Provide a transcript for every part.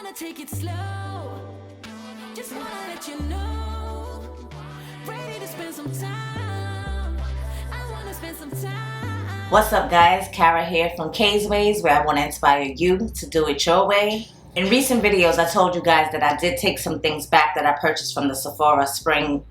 wanna take it slow. Just wanna let you know. Ready to spend some time. I wanna spend some time. What's up, guys? Kara here from K's Ways, where I want to inspire you to do it your way. In recent videos, I told you guys that I did take some things back that I purchased from the Sephora spring,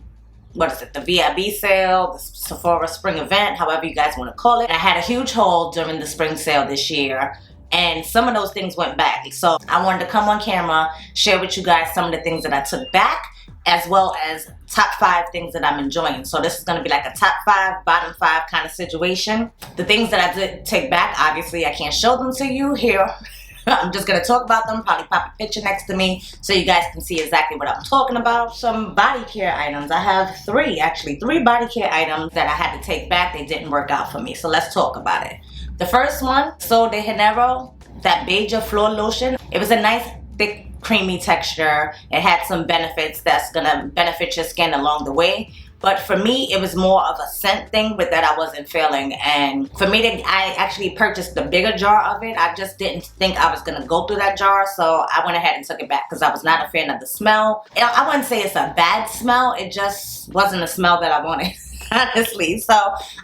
what is it, the VIB sale, the Sephora spring event, however you guys want to call it. I had a huge haul during the spring sale this year, and some of those things went back. So I wanted to come on camera, share with you guys some of the things that I took back, as well as top 5 things that I'm enjoying. So this is going to be like a top 5, bottom 5 kind of situation. The things that I did take back, obviously I can't show them to you here. I'm just going to talk about them, probably pop a picture next to me so you guys can see exactly what I'm talking about. Some body care items. I have 3 body care items that I had to take back. They didn't work out for me. So let's talk about it. The first one, Sol de Janeiro, that Beige Flor lotion. It was a nice, thick, creamy texture. It had some benefits that's going to benefit your skin along the way. But for me, it was more of a scent thing with that I wasn't feeling. And for me, I actually purchased the bigger jar of it. I just didn't think I was going to go through that jar. So I went ahead and took it back because I was not a fan of the smell. I wouldn't say it's a bad smell. It just wasn't a smell that I wanted, honestly. So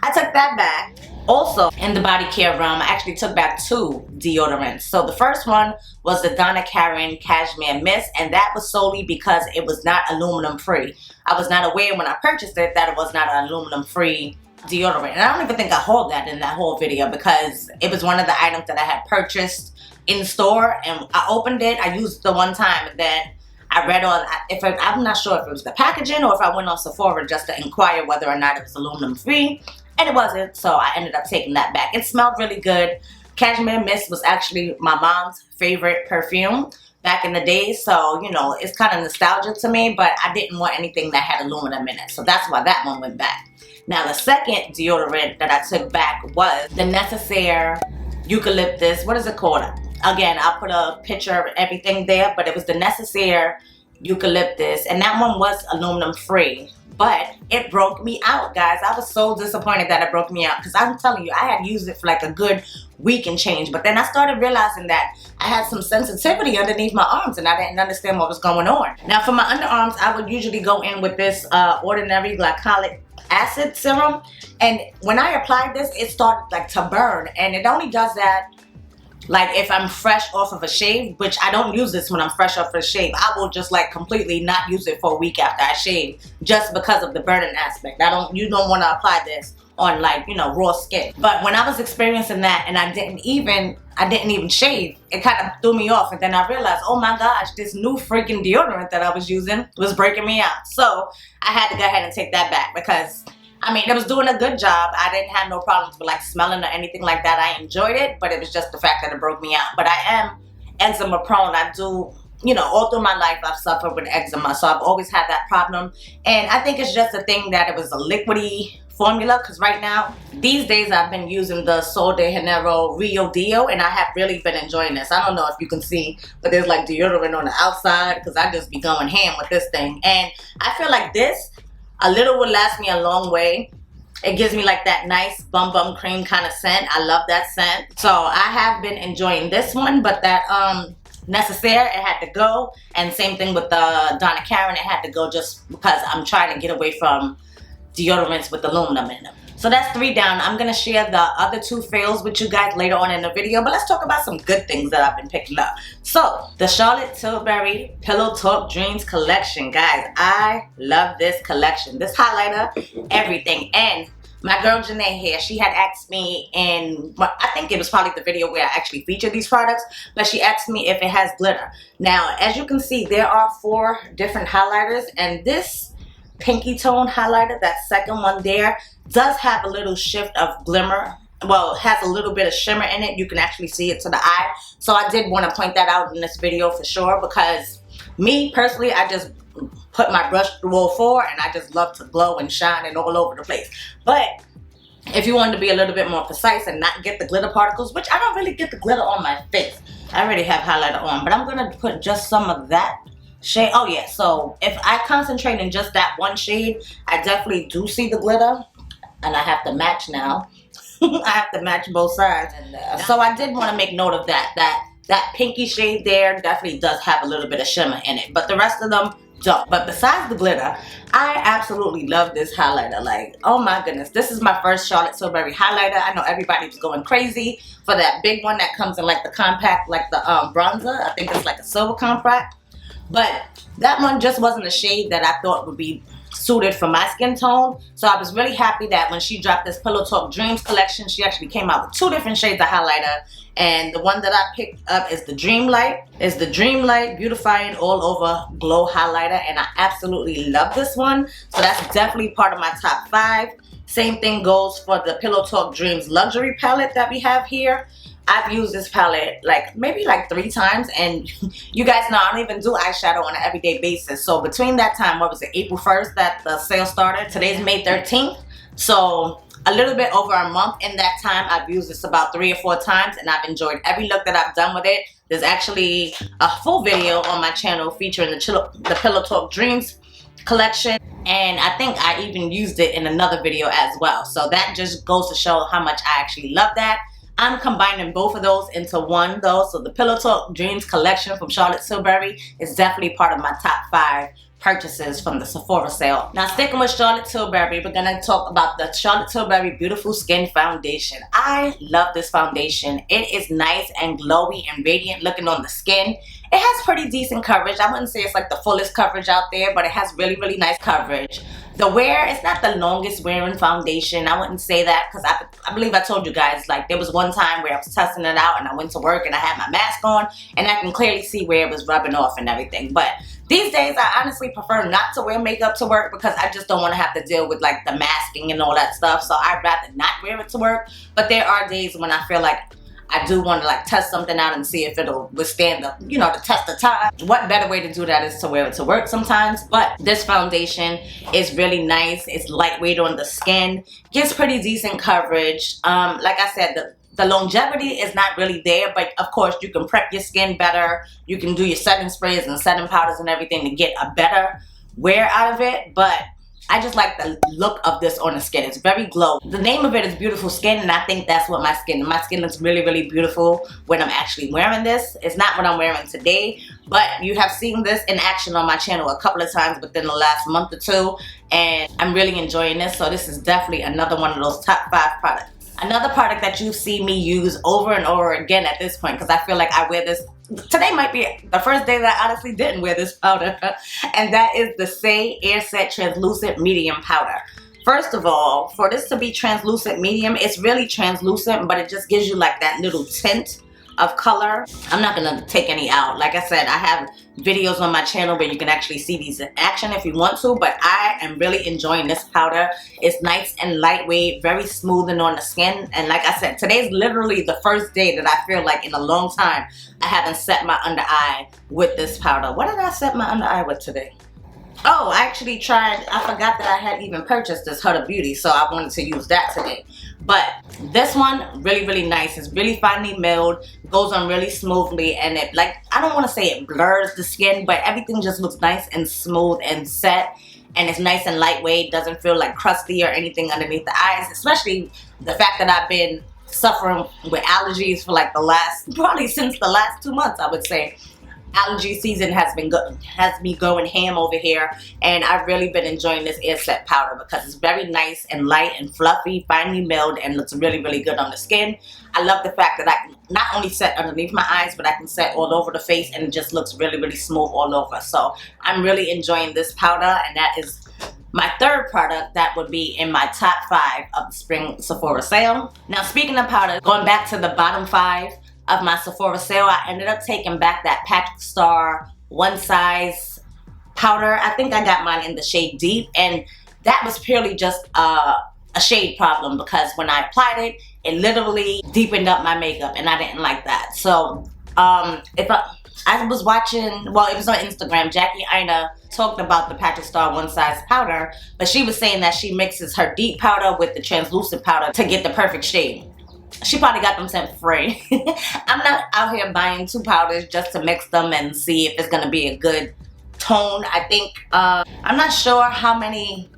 I took that back. Also, in the body care realm, I actually took back 2 deodorants. So the first one was the Donna Karan Cashmere Mist, and that was solely because it was not aluminum free. I was not aware when I purchased it that it was not an aluminum free deodorant. And I don't even think I hauled that in that whole video because it was one of the items that I had purchased in store, and I opened it, I used it the one time, and then I read on, I'm not sure if it was the packaging or if I went on Sephora just to inquire whether or not it was aluminum free. And it wasn't, so I ended up taking that back. It smelled really good. Cashmere Mist was actually my mom's favorite perfume back in the day, so, you know, it's kind of nostalgic to me, but I didn't want anything that had aluminum in it, so that's why that one went back. Now, the second deodorant that I took back was the Necessaire Eucalyptus, what is it called? Again, I'll put a picture of everything there, but it was the Necessaire Eucalyptus, and that one was aluminum free. But it broke me out, guys. I was so disappointed that it broke me out because I'm telling you, I had used it for like a good week and change. But then I started realizing that I had some sensitivity underneath my arms and I didn't understand what was going on. Now for my underarms, I would usually go in with this Ordinary Glycolic Acid Serum. And when I applied this, it started like to burn. And it only does that like if I'm fresh off of a shave, which I don't use this when I'm fresh off of a shave. I will just like completely not use it for a week after I shave just because of the burning aspect. You don't want to apply this on like, you know, raw skin. But when I was experiencing that and I didn't even shave, it kind of threw me off. And then I realized, oh my gosh, this new freaking deodorant that I was using was breaking me out. So I had to go ahead and take that back because I mean, it was doing a good job. I didn't have no problems with like smelling or anything like that. I enjoyed it, but it was just the fact that it broke me out. But I am eczema prone. I do, you know, all through my life I've suffered with eczema. So I've always had that problem. And I think it's just a thing that it was a liquidy formula because right now, these days I've been using the Sol de Janeiro Rio Deo and I have really been enjoying this. I don't know if you can see, but there's like deodorant on the outside because I just be going ham with this thing. And I feel like this, a little will last me a long way. It gives me like that nice bum cream kind of scent. I love that scent. So I have been enjoying this one, but that Necessaire, it had to go. And same thing with the Donna Karan, it had to go just because I'm trying to get away from deodorants with aluminum in them. So that's 3 down. I'm going to share the other 2 fails with you guys later on in the video. But let's talk about some good things that I've been picking up. So, the Charlotte Tilbury Pillow Talk Dreams collection. Guys, I love this collection. This highlighter, everything. And my girl Janae here, she had asked me in, I think it was probably the video where I actually featured these products. But she asked me if it has glitter. Now, as you can see, there are 4 different highlighters. And this pinky tone highlighter, that second one there, does have a little shift of glimmer. Well, it has a little bit of shimmer in it. You can actually see it to the eye. So I did want to point that out in this video for sure because me personally, I just put my brush through all 4 and I just love to glow and shine and all over the place. But if you wanted to be a little bit more precise and not get the glitter particles, which I don't really get the glitter on my face. I already have highlighter on, but I'm going to put just some of that shade. Oh yeah, so if I concentrate in just that one shade, I definitely do see the glitter. And I have to match now. I have to match both sides. So I did want to make note of that That pinky shade there definitely does have a little bit of shimmer in it, but the rest of them don't. But besides the glitter, I absolutely love this highlighter. Like, oh my goodness, this is my first Charlotte Tilbury highlighter. I know everybody's going crazy for that big one that comes in like the compact, like the bronzer. I think it's like a silver compact, but that one just wasn't a shade that I thought would be suited for my skin tone. So I was really happy that when she dropped this Pillow Talk Dreams collection, she actually came out with 2 different shades of highlighter. And the one that I picked up is the Dreamlight. It's the Dreamlight Beautifying All Over Glow Highlighter, and I absolutely love this one. So that's definitely part of my top 5. Same thing goes for the Pillow Talk Dreams Luxury Palette that we have here. I've used this palette maybe 3 times, and you guys know I don't even do eyeshadow on an everyday basis. So between that time, what was it, April 1st that the sale started? Today's May 13th. So a little bit over a month in that time, I've used this about 3 or 4 times, and I've enjoyed every look that I've done with it. There's actually a full video on my channel featuring the Pillow Talk Dreams collection, and I think I even used it in another video as well. So that just goes to show how much I actually love that. I'm combining both of those into one though. So the Pillow Talk Dreams collection from Charlotte Tilbury is definitely part of my top 5 purchases from the Sephora sale. Now sticking with Charlotte Tilbury, we're gonna talk about the Charlotte Tilbury Beautiful Skin Foundation. I love this foundation. It is nice and glowy and radiant looking on the skin. It has pretty decent coverage. I wouldn't say it's like the fullest coverage out there, but it has really, really nice coverage. The wear, it's not the longest wearing foundation. I wouldn't say that because I believe I told you guys, like, there was one time where I was testing it out and I went to work and I had my mask on and I can clearly see where it was rubbing off and everything. But these days, I honestly prefer not to wear makeup to work because I just don't want to have to deal with like the masking and all that stuff. So I'd rather not wear it to work. But there are days when I feel like I do want to like test something out and see if it'll withstand the, you know, the test of time. What better way to do that is to wear it to work sometimes. But this foundation is really nice. It's lightweight on the skin. Gives pretty decent coverage. Like I said, the longevity is not really there, but of course you can prep your skin better. You can do your setting sprays and setting powders and everything to get a better wear out of it. But I just like the look of this on the skin. It's very glow. The name of it is Beautiful Skin, and I think that's what my skin looks really, really beautiful when I'm actually wearing this. It's not what I'm wearing today, but you have seen this in action on my channel a couple of times within the last month or 2, and I'm really enjoying this. So this is definitely another one of those top 5 products. Another product that you see me use over and over again at this point, because I feel like I wear this. Today might be the first day that I honestly didn't wear this powder, and that is the Say Air Set Translucent Medium Powder. First of all, for this to be translucent medium, it's really translucent, but it just gives you like that little tint of color. I'm not gonna take any out. Like I said, I have videos on my channel where you can actually see these in action if you want to, but I am really enjoying this powder. It's nice and lightweight, very smoothing on the skin, and like I said, today's literally the first day that I feel like in a long time I haven't set my under eye with this powder. What did I set my under eye with today? Oh, I actually tried, I forgot that I had even purchased this Huda Beauty, so I wanted to use that today. But this one, really, really nice. It's really finely milled, goes on really smoothly, and it, like, I don't want to say it blurs the skin, but everything just looks nice and smooth and set, and it's nice and lightweight, doesn't feel like crusty or anything underneath the eyes, especially the fact that I've been suffering with allergies for like probably since the last 2 months, I would say. Allergy season has me going ham over here, and I've really been enjoying this Air Set powder because it's very nice and light and fluffy, finely milled, and looks really, really good on the skin. I love the fact that I can not only set underneath my eyes, but I can set all over the face, and it just looks really, really smooth all over. So I'm really enjoying this powder, and that is my third product that would be in my top 5 of the spring Sephora sale. Now, speaking of powder, going back to the bottom 5 of my Sephora sale, I ended up taking back that Patrick Star One Size powder. I think I got mine in the shade Deep, and that was purely just a shade problem because when I applied it, it literally deepened up my makeup, and I didn't like that. So I was watching, well, it was on Instagram, Jackie Aina talked about the Patrick Star One Size powder, but she was saying that she mixes her deep powder with the translucent powder to get the perfect shade. She probably got them sent for free. I'm not out here buying 2 powders just to mix them and see if it's going to be a good tone. I think, I'm not sure how many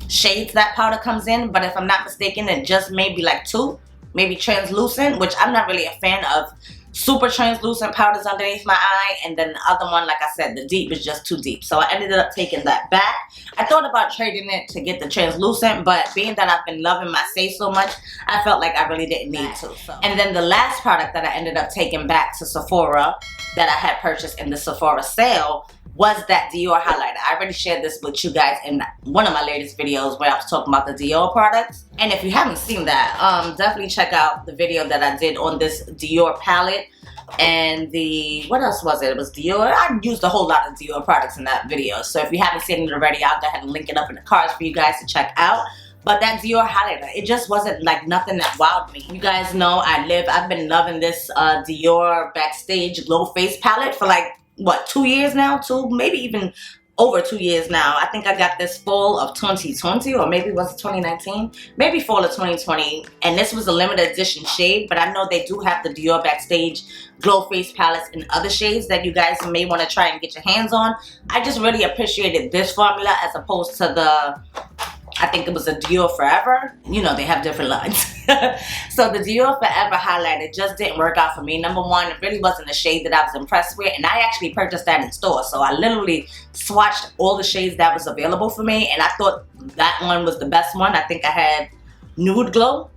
shades that powder comes in, but if I'm not mistaken, it just may be like 2, maybe translucent, which I'm not really a fan of super translucent powders underneath my eye, and then the other one, like I said, the deep is just too deep. So I ended up taking that back. I thought about trading it to get the translucent, but being that I've been loving my Say so much, I felt like I really didn't need to. So. And then the last product that I ended up taking back to Sephora that I had purchased in the Sephora sale was that Dior highlighter. I already shared this with you guys in one of my latest videos where I was talking about the Dior products. And if you haven't seen that, definitely check out the video that I did on this Dior palette. And what else was it? It was Dior. I used a whole lot of Dior products in that video. So if you haven't seen it already, I'll go ahead and link it up in the cards for you guys to check out. But that Dior highlighter, it just wasn't like nothing that wowed me. You guys know I've been loving this Dior Backstage Glow Face palette for like, what, 2 years now? Maybe even over 2 years now. I think I got this fall of 2020, or maybe was it 2019? Maybe fall of 2020. And this was a limited edition shade, but I know they do have the Dior Backstage Glow Face palettes in other shades that you guys may want to try and get your hands on. I just really appreciated this formula as opposed to the, I think it was a Dior Forever. You know, they have different lines. So the Dior Forever highlighter just didn't work out for me. Number one, it really wasn't a shade that I was impressed with. And I actually purchased that in store. So I literally swatched all the shades that was available for me. And I thought that one was the best one. I think I had Nude Glow.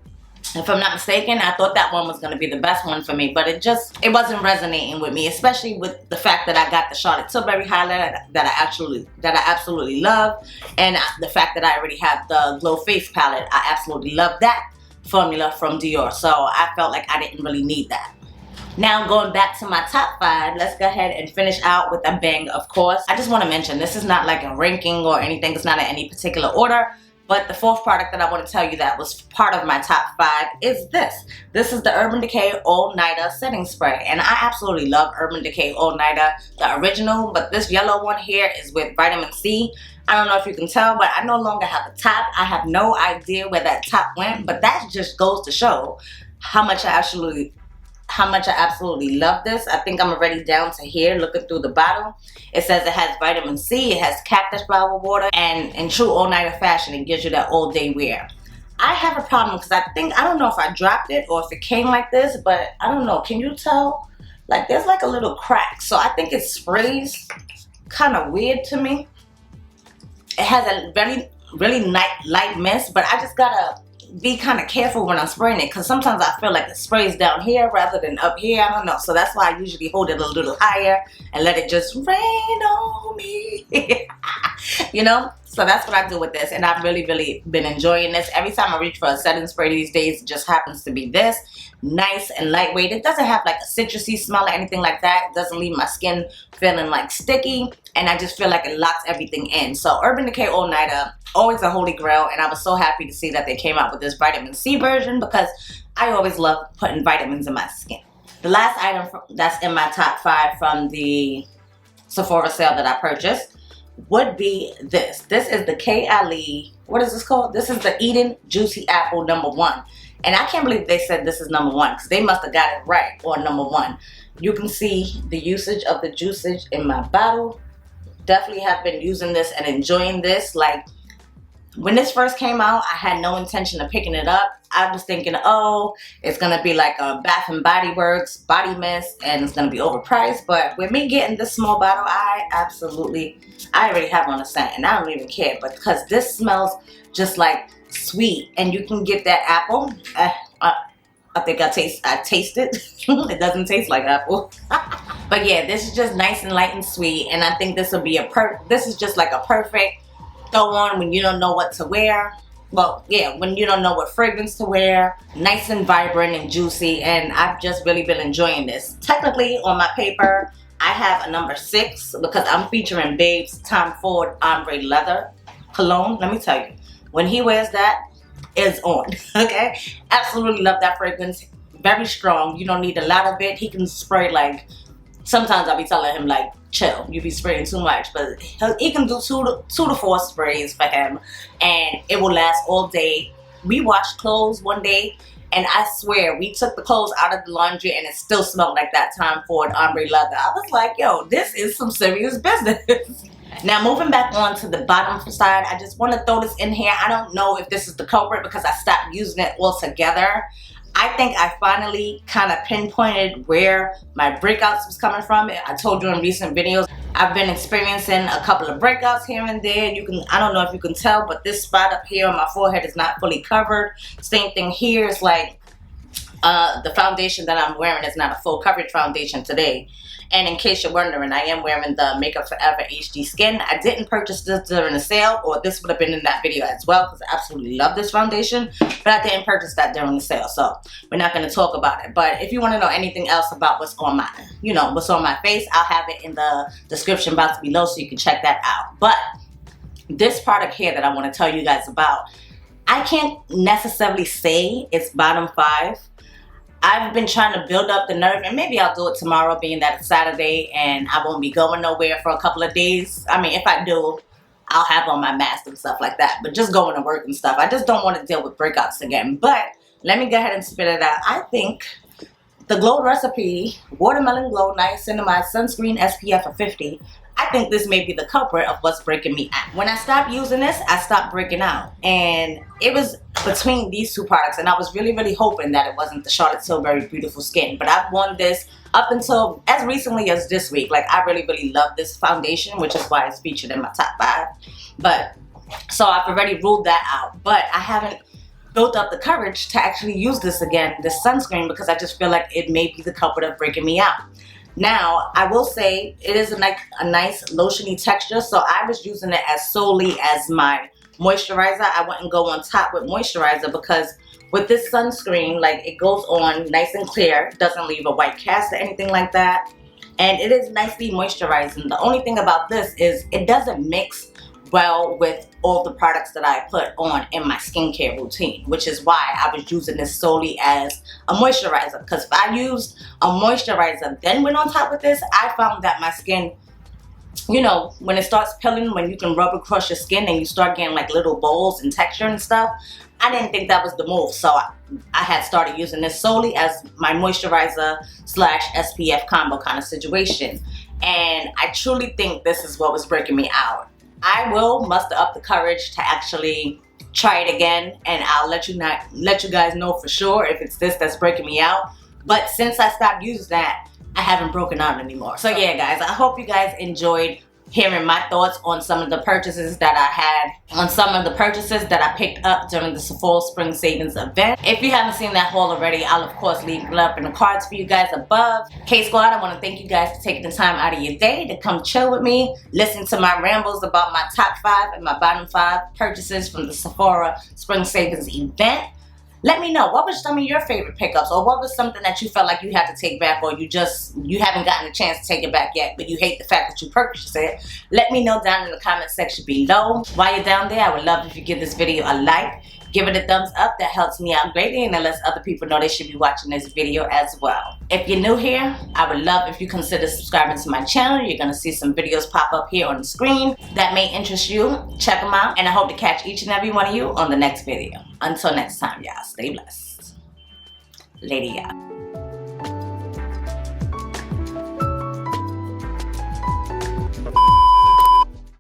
If I'm not mistaken, I thought that one was going to be the best one for me, but it wasn't resonating with me, especially with the fact that I got the Charlotte Tilbury highlighter that I absolutely love, and the fact that I already have the Glow Face palette. I absolutely love that formula from Dior, so I felt like I didn't really need that. Now going back to my top 5, let's go ahead and finish out with a bang, of course. I just want to mention, this is not like a ranking or anything, it's not in any particular order. But the fourth product that I want to tell you that was part of my top 5 is this. This is the Urban Decay All Nighter Setting Spray. And I absolutely love Urban Decay All Nighter, the original. But this yellow one here is with vitamin C. I don't know if you can tell, but I no longer have a top. I have no idea where that top went. But that just goes to show how much I absolutely love this. I think I'm already down to here looking through the bottle. It says it has vitamin C, it has cactus flower water, and in true all-nighter fashion, it gives you that all-day wear. I have a problem because I don't know if I dropped it or if it came like this, but I don't know. Can you tell? Like, there's like a little crack. So I think it sprays kind of weird to me. It has a really light mist, but I just gotta be kind of careful when I'm spraying it, because sometimes I feel like it sprays down here rather than up here. I don't know. So that's why I usually hold it a little higher and let it just rain on me. You know? So that's what I do with this, and I've really been enjoying this. Every time I reach for a setting spray these days, it just happens to be this. Nice and lightweight. It doesn't have like a citrusy smell or anything like that. It doesn't leave my skin feeling like sticky, and I just feel like it locks everything in. So Urban Decay All Nighter, always a holy grail, and I was so happy to see that they came out with this vitamin C version, because I always love putting vitamins in my skin. The last item that's in my top 5 from the Sephora sale that I purchased would be this. This is the Caliray, what is this called? This is the Eden Juicy Apple #1. And I can't believe they said this is #1, because they must have got it right on #1. You can see the usage of the juicage in my bottle. Definitely have been using this and enjoying this. Like, when this first came out, I had no intention of picking it up. I was thinking, oh, it's going to be like a Bath and Body Works body mist and it's going to be overpriced. But with me getting this small bottle, I already have on a scent and I don't even care. But because this smells just like sweet, and you can get that apple. I think I taste it. It doesn't taste like apple. But yeah, this is just nice and light and sweet. And I think this will be this is just like a perfect throw on when you don't know what to wear. Well, yeah, when you don't know what fragrance to wear. Nice and vibrant and juicy, and I've just really been enjoying this. Technically, on my paper, I have a number 6 because I'm featuring Babe's Tom Ford Ombre Leather Cologne. Let me tell you, when he wears that, it's on, okay? Absolutely love that fragrance. Very strong. You don't need a lot of it. He can spray like, sometimes I'll be telling him like, chill, you be spraying too much, but he can do two to 4 sprays for him, and it will last all day. We washed clothes one day, and I swear we took the clothes out of the laundry and it still smelled like that Tom Ford Ombre Leather. I was like, yo, this is some serious business. Now moving back on to the bottom side, I just want to throw this in here. I don't know if this is the culprit because I stopped using it altogether. I think I finally kind of pinpointed where my breakouts was coming from. I told you in recent videos, I've been experiencing a couple of breakouts here and there. I don't know if you can tell, but this spot up here on my forehead is not fully covered. Same thing here. It's like the foundation that I'm wearing is not a full coverage foundation today. And in case you're wondering, I am wearing the Makeup Forever HD Skin. I didn't purchase this during the sale, or this would have been in that video as well, because I absolutely love this foundation. But I didn't purchase that during the sale, so we're not going to talk about it. But if you want to know anything else about what's on my, what's on my face, I'll have it in the description box below, so you can check that out. But this product here that I want to tell you guys about, I can't necessarily say it's bottom 5. I've been trying to build up the nerve, and maybe I'll do it tomorrow, being that it's Saturday and I won't be going nowhere for a couple of days. I mean, if I do, I'll have on my mask and stuff like that, but just going to work and stuff, I just don't want to deal with breakouts again. But let me go ahead and spit it out. I think the Glow Recipe Watermelon Glow Niacinamide Sunscreen SPF of 50, I think this may be the culprit of what's breaking me out. When I stopped using this, I stopped breaking out. And it was between these two products, and I was really, really hoping that it wasn't the Charlotte Tilbury Beautiful Skin. But I've worn this up until as recently as this week. Like, I really, really love this foundation, which is why it's featured in my top 5. But, so I've already ruled that out. But I haven't built up the courage to actually use this again, this sunscreen, because I just feel like it may be the culprit of breaking me out. Now, I will say it is a nice lotiony texture, so I was using it as solely as my moisturizer. I wouldn't go on top with moisturizer, because with this sunscreen, like, it goes on nice and clear, doesn't leave a white cast or anything like that, and it is nicely moisturizing. The only thing about this is it doesn't mix well with all the products that I put on in my skincare routine, which is why I was using this solely as a moisturizer. Because if I used a moisturizer then went on top with this, I found that my skin, when it starts peeling, when you can rub across your skin and you start getting like little bowls and texture and stuff, I didn't think that was the move. So I had started using this solely as my moisturizer / SPF combo kind of situation. And I truly think this is what was breaking me out. I will muster up the courage to actually try it again, and I'll let you guys know for sure if it's this that's breaking me out. But since I stopped using that, I haven't broken out anymore. So yeah, guys, I hope you guys enjoyed hearing my thoughts on some of the purchases that I had, on some of the purchases that I picked up during the Sephora Spring Savings event. If you haven't seen that haul already, I'll of course leave it up in the cards for you guys above. K-Squad, I want to thank you guys for taking the time out of your day to come chill with me, listen to my rambles about my top 5 and my bottom 5 purchases from the Sephora Spring Savings event. Let me know, what was some of your favorite pickups, or what was something that you felt like you had to take back, or you haven't gotten a chance to take it back yet, but you hate the fact that you purchased it. Let me know down in the comment section below. While you're down there, I would love if you give this video a like, give it a thumbs up. That helps me out greatly, and it lets other people know they should be watching this video as well. If you're new here, I would love if you consider subscribing to my channel. You're going to see some videos pop up here on the screen that may interest you. Check them out, and I hope to catch each and every one of you on the next video. Until next time, y'all, stay blessed. Lady, y'all.